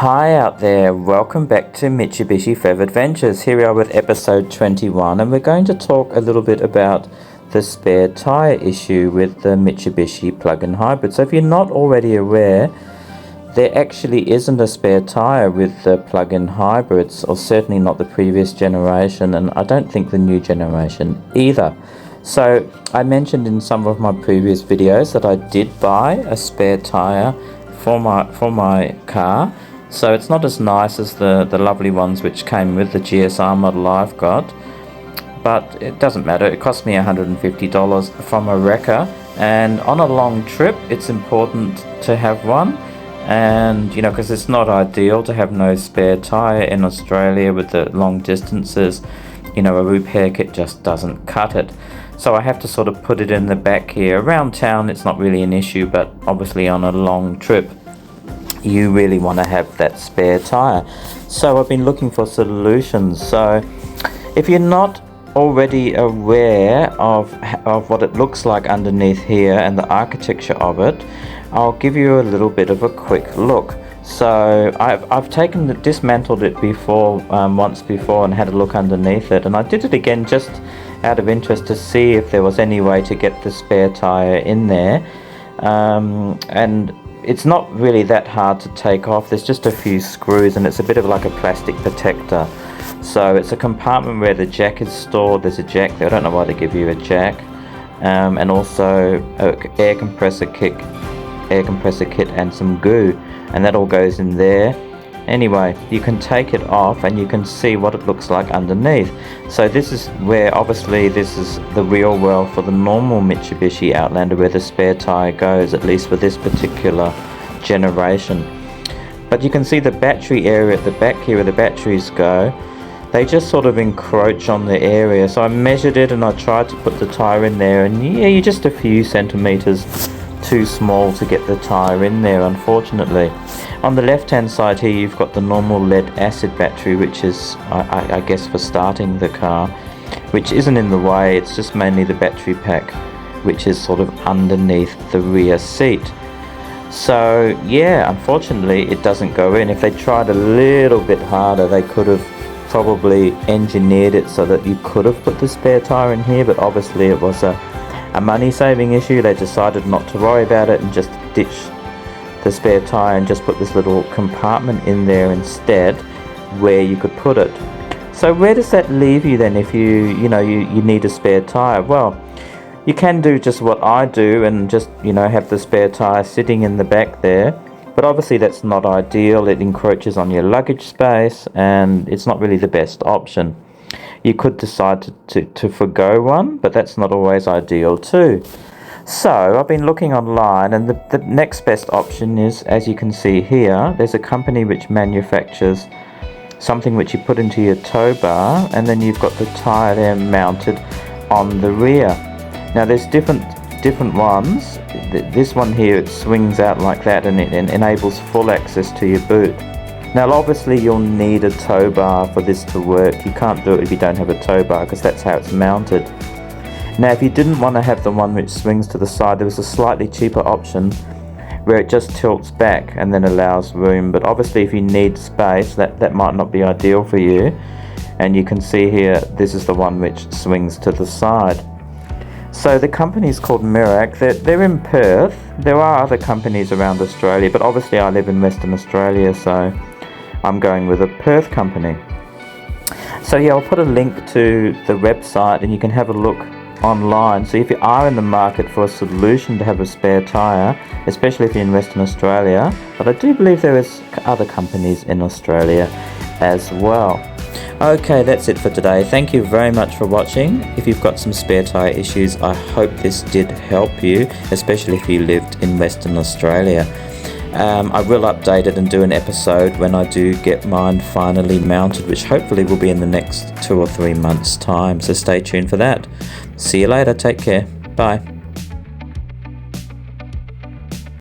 Hi out there, welcome back to Mitsubishi PHEV Adventures. Here we are with episode 21 and we're going to talk a little bit about the spare tyre issue with the Mitsubishi plug-in hybrid. So if you're not already aware, there actually isn't a spare tyre with the plug-in hybrids, or certainly not the previous generation, and I don't think the new generation either. So I mentioned in some of my previous videos that I did buy a spare tyre for my car. So it's not as nice as the lovely ones which came with the GSR model I've got, but it doesn't matter. It cost me $150 from a wrecker, and on a long trip it's important to have one. And because it's not ideal to have no spare tyre in Australia with the long distances. A repair kit just doesn't cut it. So I have to sort of put it in the back here. Around town it's not really an issue, but obviously on a long trip you really want to have that spare tyre. So I've been looking for solutions. So if you're not already aware of what it looks like underneath here and the architecture of it, I'll give you a little bit of a quick look. So I've dismantled it before, once before, and had a look underneath it, and I did it again just out of interest to see if there was any way to get the spare tyre in there. And it's not really that hard to take off. There's just a few screws and it's a bit of like a plastic protector. So it's a compartment where the jack is stored. There's a jack there. I don't know why they give you a jack. And also an air compressor kit and some goo, and that all goes in there. Anyway, you can take it off and you can see what it looks like underneath. So this is where, obviously this is the real world for the normal Mitsubishi Outlander, where the spare tyre goes, at least for this particular generation. But you can see the battery area at the back here where the batteries go. They just sort of encroach on the area. So I measured it and I tried to put the tyre in there, and yeah, you're just a few centimetres too small to get the tyre in there, unfortunately. On the left hand side here you've got the normal lead acid battery, which is I guess for starting the car, which isn't in the way. It's just mainly the battery pack, which is sort of underneath the rear seat. So yeah, unfortunately it doesn't go in. If they tried a little bit harder, they could have probably engineered it so that you could have put the spare tyre in here, but obviously it was a money saving issue. They decided not to worry about it and just ditch the spare tyre and just put this little compartment in there instead where you could put it. So where does that leave you then if you need a spare tyre? Well, you can do just what I do and just have the spare tyre sitting in the back there, but obviously that's not ideal. It encroaches on your luggage space and it's not really the best option. You could decide to forgo one, but that's not always ideal too. So I've been looking online, and the next best option is, as you can see here, there's a company which manufactures something which you put into your tow bar, and then you've got the tyre there mounted on the rear. Now there's different ones. This one here, it swings out like that and it enables full access to your boot. Now obviously you'll need a tow bar for this to work. You can't do it if you don't have a tow bar, because that's how it's mounted. Now if you didn't want to have the one which swings to the side, there was a slightly cheaper option where it just tilts back and then allows room. But obviously if you need space, that might not be ideal for you. And you can see here, this is the one which swings to the side. So the company is called Mirack. They're in Perth. There are other companies around Australia, but obviously I live in Western Australia, so I'm going with a Perth company. So yeah, I'll put a link to the website and you can have a look online. So if you are in the market for a solution to have a spare tyre, especially if you're in Western Australia, but I do believe there is other companies in Australia as well. Okay, that's it for today. Thank you very much for watching. If you've got some spare tyre issues, I hope this did help you, especially if you lived in Western Australia. I will update it and do an episode when I do get mine finally mounted, which hopefully will be in the next 2 or 3 months' time, so stay tuned for that. See you later, take care, bye.